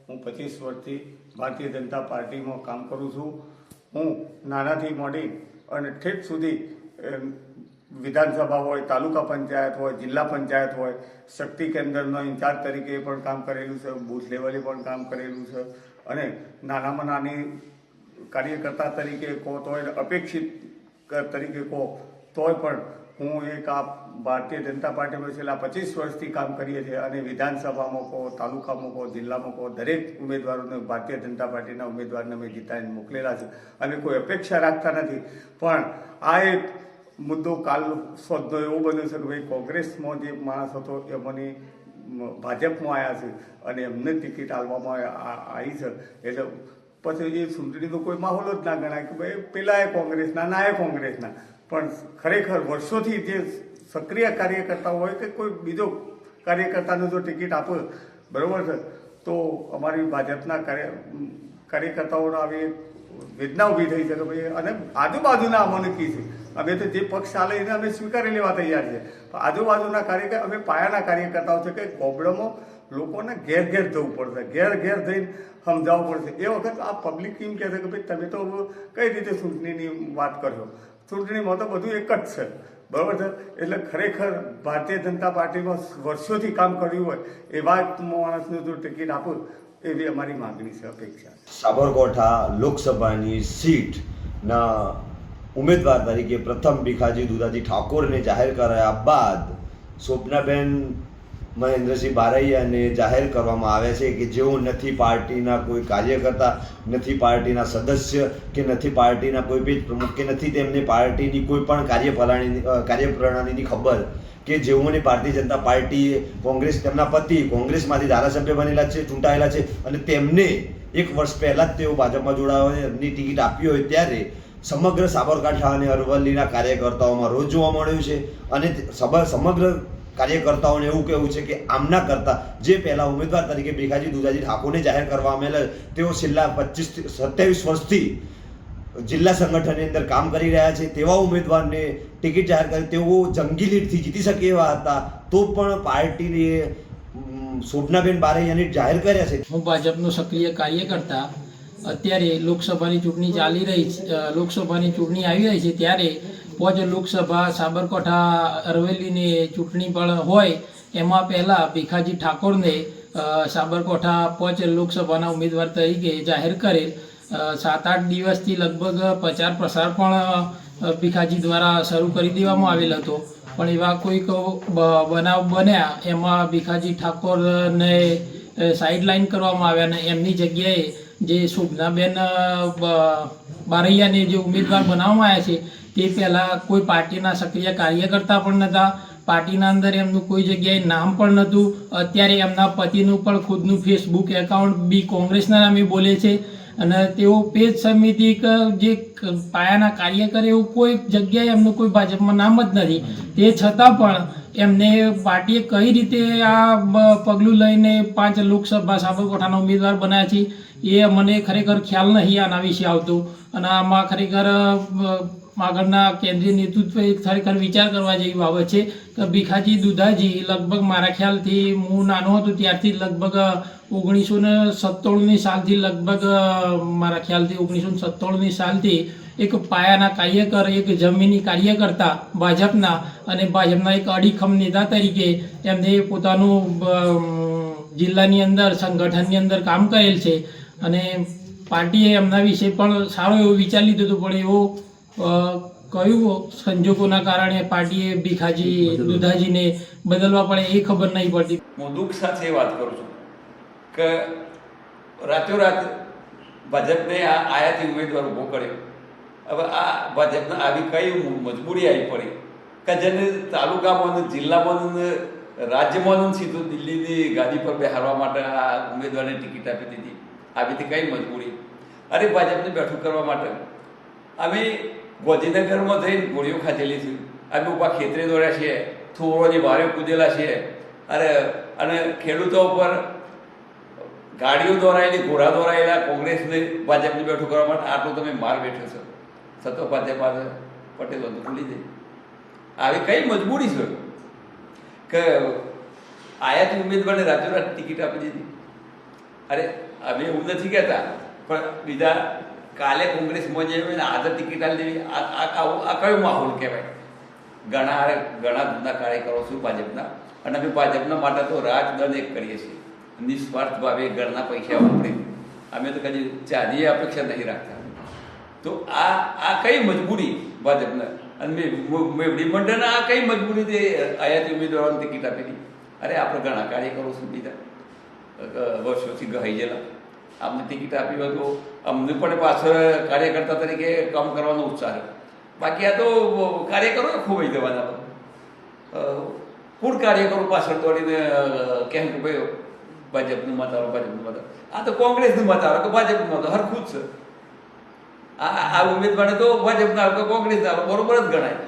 હું 25 વર્ષથી ભારતીય જનતા પાર્ટીમાં કામ કરું છું. હું નાનાથી મોટી અને ઠેઠ સુધી વિધાનસભા હોય, તાલુકા પંચાયત હોય, જિલ્લા પંચાયત હોય, શક્તિ કેન્દ્રનો ઇન્ચાર્જ તરીકે પણ કામ કરેલું છે, બૂથ લેવલે પણ કામ કરેલું છે અને નાનામાં નાની કાર્યકર્તા તરીકે કહો તોય, અપેક્ષિત તરીકે કહો તોય પણ હું એક આ ભારતીય જનતા પાર્ટીમાં છેલ્લા 25 વર્ષથી કામ કરીએ છીએ અને વિધાનસભામાં કહો, તાલુકામાં કહો, જિલ્લામાં કહો, દરેક ઉમેદવારોને ભારતીય જનતા પાર્ટીના ઉમેદવારને અમે જીતાડીને મોકલેલા છે. અમે કોઈ અપેક્ષા રાખતા નથી, પણ આ એક મુદ્દો કાલ સોદનો એવો બન્યો છે કે ભાઈ કોંગ્રેસમાં જે માણસ હતો એ મને ભાજપમાં આવ્યા છે અને એમને ટિકિટ આપવામાં આવી છે. એટલે પછી એ ચૂંટણીનો કોઈ માહોલ જ ના ગણાય કે ભાઈ પેલા એ કોંગ્રેસના, ના એ કોંગ્રેસના. પણ ખરેખર વર્ષોથી જે સક્રિય કાર્યકર્તા હોય કે કોઈ બીજો કાર્યકર્તાને જો ટિકિટ આપે, બરાબર છે, તો અમારી ભાજપના કાર્યકર્તાઓને આવી વેદના ઊભી થઈ છે કે ભાઈ, અને આજુબાજુના અમને કી છે, અમે તો જે પક્ષ ચાલે એને અમે સ્વીકારી લેવા તૈયાર છે, પણ આજુબાજુના કાર્યકર અમે પાયાના કાર્યકર્તાઓ છે કે ગોબડામાં લોકોને ઘેર ઘેર જવું પડશે, ઘેર ઘેર જઈને સમજાવવું પડશે. એ વખત આ પબ્લિક એમ કહે છે કે ભાઈ તમે તો કઈ રીતે ચૂંટણીની વાત કરશો, ચૂંટણીમાં તો બધું એક જ છે, બરાબર છે. એટલે ખરેખર ભારતીય જનતા પાર્ટીમાં વર્ષોથી કામ કર્યું હોય એવા માણસને જો ટિકિટ આપો એવી અમારી માગણી છે, અપેક્ષા. સાબરકાંઠા લોકસભાની સીટના ઉમેદવાર તરીકે પ્રથમ ભીખાજી દુધાજી ઠાકોરને જાહેર કરાયા બાદ શોભનાબેન મહેન્દ્રસિંહ બારૈયાને જાહેર કરવામાં આવે છે કે જેઓ નથી પાર્ટીના કોઈ કાર્યકર્તા, નથી પાર્ટીના સદસ્ય કે નથી પાર્ટીના કોઈ પેજ પ્રમુખ કે નથી તેમને પાર્ટીની કોઈ પણ કાર્યપ્રણાલીની ખબર, કે જેઓને ભારતીય જનતા પાર્ટીએ કોંગ્રેસ, તેમના પતિ કોંગ્રેસમાંથી ધારાસભ્ય બનેલા છે, ચૂંટાયેલા છે અને તેમને 1 વર્ષ પહેલાં જ તેઓ ભાજપમાં જોડાવા એમની ટિકિટ આપી હોય, ત્યારે સમગ્ર સાબરકાંઠા અને અરવલ્લીના કાર્યકર્તાઓમાં રોજ જોવા મળ્યું છે. અને સમગ્ર કાર્યકર્તાઓને એવું કહેવું છે કે આમના કરતાં જે પહેલા ઉમેદવાર તરીકે ભીખાજી દુધાજી ઠાકોરને જાહેર કરવામાં આવેલા, તેઓ છેલ્લા 27 વર્ષથી જિલ્લા સંગઠનની અંદર કામ કરી રહ્યા છે, તેવા ઉમેદવારને ટિકિટ જાહેર કરી તેઓ જંગી લીડથી જીતી શકે એવા હતા, તો પણ પાર્ટીએ શોભનાબેન બારૈયાને જાહેર કર્યા છે. હું ભાજપનો સક્રિય કાર્યકર્તા. અત્યારે લોકસભાની ચૂંટણી ચાલી રહી છે, લોકસભાની ચૂંટણી આવી રહી છે, ત્યારે પોચ લોકસભા સાબરકાંઠા અરવલ્લીની ચૂંટણી પણ હોય, એમાં પહેલાં ભીખાજી ઠાકોરને સાબરકાંઠા પોચ લોકસભાના ઉમેદવાર તરીકે જાહેર કરેલ. 7-8 દિવસથી લગભગ પ્રચાર પ્રસાર પણ ભીખાજી દ્વારા શરૂ કરી દેવામાં આવેલ હતો, પણ એવા કોઈક બનાવ બન્યા એમાં ભીખાજી ઠાકોરને સાઇડલાઇન કરવામાં આવ્યા અને એમની જગ્યાએ જે શોભનાબેન બારૈયાને જે ઉમેદવાર બનાવવામાં આવ્યા છે તે પહેલાં કોઈ પાર્ટીના સક્રિય કાર્યકર્તા પણ નહોતા, પાર્ટીના અંદર એમનું કોઈ જગ્યાએ નામ પણ નહોતું. અત્યારે એમના પતિનું પણ ખુદનું ફેસબુક એકાઉન્ટ બી કોંગ્રેસના નામે બોલે છે અને તેઓ પેજ સમિતિ જે પાયાના કાર્યકર એવું કોઈ જગ્યાએ એમનું કોઈ ભાજપમાં નામ જ નથી. તે છતાં પણ એમને પાર્ટીએ કઈ રીતે આ પગલું લઈને 5 લોકસભા સાબરકાંઠાના ઉમેદવાર બનાવ્યા છે એ મને ખરેખર ખ્યાલ નહીં આના વિશે આવતો. અને આમાં ખરેખર આગળના કેન્દ્રીય નેતૃત્વએ ખરેખર વિચાર કરવા જેવી બાબત છે કે ભીખાજી દુધાજી લગભગ મારા ખ્યાલથી હું નાનો હતો ત્યારથી લગભગ 1997ની સાલથી લગભગ મારા ખ્યાલથી 1997ની સાલથી એક પાયાના કાર્યકર, એક જમીની કાર્યકર્તા ભાજપના, અને ભાજપના એક અડીખમ નેતા તરીકે એમને પોતાનું જિલ્લાની અંદર, સંગઠનની અંદર કામ કરેલ છે અને પાર્ટીએ એમના વિશે પણ સારો એવો વિચાર લીધો હતો, પણ એવો કયું સંજોગોના કારણે પાર્ટીએ ભીખાજી દુધાજીને બદલવા પડે એ ખબર નહીં પડતી. હું દુઃખ સાથે વાત કરું છું કે રાતોરાત ભાજપને આ આયાતી ઉમેદવાર ઊભો કર્યો. હવે આ ભાજપને આવી કઈ મજબૂરી આવી પડી કે જેને તાલુકામાં, જિલ્લામાં, રાજ્યમાં સીધું દિલ્હીની ગાદી પર બેહારવા માટે આ ઉમેદવારને ટિકિટ આપી દીધી. આવી હતી કઈ મજબૂરી? અરે ભાજપને બેઠું કરવા માટે અમે ગોધીનગરમાં જઈને ગોળીઓ ખાધેલી છે, અમે ઉભા ખેતરે દોડ્યા છીએ, થોરોની વારે કૂદેલા છીએ, અને ખેડૂતો ઉપર ગાડીઓ દોરાયેલી, ઘોડા દોરાયેલા, કોંગ્રેસને ભાજપને બેઠું કરવા માટે આટલો તમે માર બેઠો છો, છતાં ભાજપ પટેલો તો ભૂલી જાય. આવી કઈ મજબૂરી છે કે આયાતી ઉમેદવારને રાતોરાત ટિકિટ આપી દીધી? અરે અમે એવું નથી કહેતા, પણ બીજા કાલે કોંગ્રેસમાં જે હોય ને આજે ટિકિટ આપી દેવી, આ કયો માહોલ કહેવાય? ઘણા જૂના કાર્યકરો છું ભાજપના, અને અમે ભાજપના માટે તો રાજદંડ એક કરીએ છીએ, નિસ્વાર્થ ભાવે ઘરના પૈસા વાપરી. અમે તો કદી ચાની અપેક્ષા નહીં રાખતા. તો આ કઈ મજબૂરી ભાજપને, અને મેવડી મંડળને આ કઈ મજબૂરી તે આયાતી ઉમેદવારોને ટિકિટ આપેલી? અરે આપણે ઘણા કાર્યકરો છું બીજા વર્ષોથી ગહાઈ ગયેલા, અમને ટિકિટ આપી હોય તો અમને પણ પાછળ કાર્યકર્તા તરીકે કામ કરવાનો ઉત્સાહ. બાકી આ તો કાર્યકરો ખોવાઈ દેવાના, પૂર કાર્યકરો પાછળ દોડીને કેમ કે ભાઈ ભાજપનું મત આવો, ભાજપનું મત. આ તો કોંગ્રેસનું મત આવે કે ભાજપનું મત હરખું જ છે. આ ઉમેદવારને તો ભાજપના આવે કે કોંગ્રેસના આવે બરોબર જ ગણાય,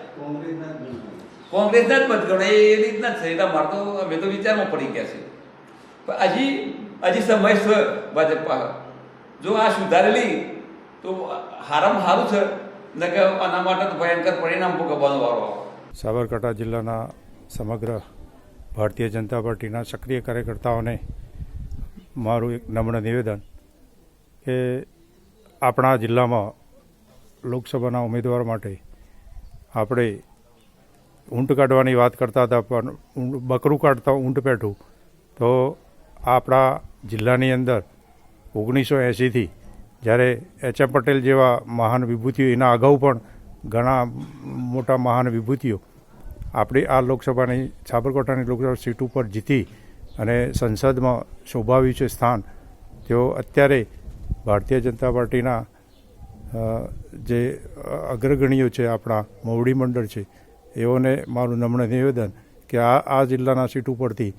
કોંગ્રેસના જ મત ગણાય એ રીતના જ છે. એટલે મારે તો અમે તો વિચારમાં પડી ગયા છે. પણ હજી સમય છે ભાજપ પાસે, જો આ સુધારેલી તો હારામાં સારું છે, ને કે આના માટે તો ભયંકર પરિણામ ભોગવવાનો વારો આવે. સાબરકાંઠા જિલ્લાના સમગ્ર ભારતીય જનતા પાર્ટીના સક્રિય કાર્યકર્તાઓને મારું એક નમ્ર નિવેદન કે આપણા જિલ્લામાં લોકસભાના ઉમેદવાર માટે આપણે ઊંટ કાઢવાની વાત કરતા હતા, પણ બકરું કાઢતા ઊંટ પેઠું. તો આપણા જિલ્લાની અંદર 1980થી જ્યારે એચ.એમ. પટેલ જેવા મહાન વિભૂતિઓ, એના અગાઉ પણ ઘણા મોટા મહાન વિભૂતિઓ આપણી આ લોકસભાની સાબરકાંઠાની લોકસભા સીટ ઉપર જીતી અને સંસદમાં શોભાવ્યું છે સ્થાન. તેઓ અત્યારે ભારતીય જનતા પાર્ટીના જે અગ્રગણીઓ છે, આપણા મોવડી મંડળ છે, એઓને મારું નમ્ર નિવેદન કે આ જિલ્લાના સીટ ઉપરથી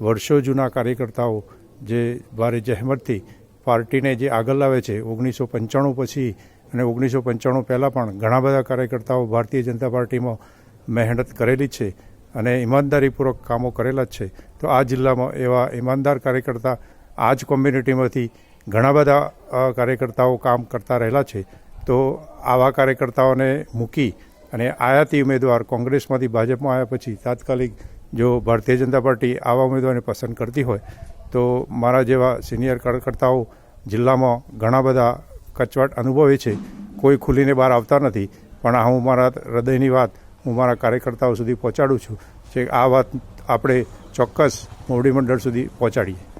વર્ષો જૂના કાર્યકર્તાઓ જે ભારે જહેમતથી પાર્ટીને જે આગળ લાવે છે, 1995 પછી અને 1995 પહેલાં પણ ઘણા બધા કાર્યકર્તાઓ ભારતીય જનતા પાર્ટીમાં મહેનત કરેલી છે અને ઈમાનદારીપૂર્વક કામો કરેલા જ છે. તો આ જિલ્લામાં એવા ઈમાનદાર કાર્યકર્તા આ જ કોમ્યુનિટીમાંથી ઘણા બધા કાર્યકર્તાઓ કામ કરતા રહેલા છે. તો આવા કાર્યકર્તાઓને મૂકી અને આયાતી ઉમેદવાર કોંગ્રેસમાંથી ભાજપમાં આવ્યા પછી તાત્કાલિક જો ભારતીય જનતા પાર્ટી આવા ઉમેદવારને પસંદ કરતી હોય તો મારા જેવા સિનિયર કાર્યકર્તાઓ જિલ્લામાં ઘણા બધા કચવાટ અનુભવે છે, કોઈ ખુલીને બહાર આવતા નથી. પણ આ હું મારા હૃદયની વાત હું મારા કાર્યકર્તાઓ સુધી પહોંચાડું છું કે આ વાત આપણે ચોક્કસ મોવડી મંડળ સુધી પહોંચાડીએ.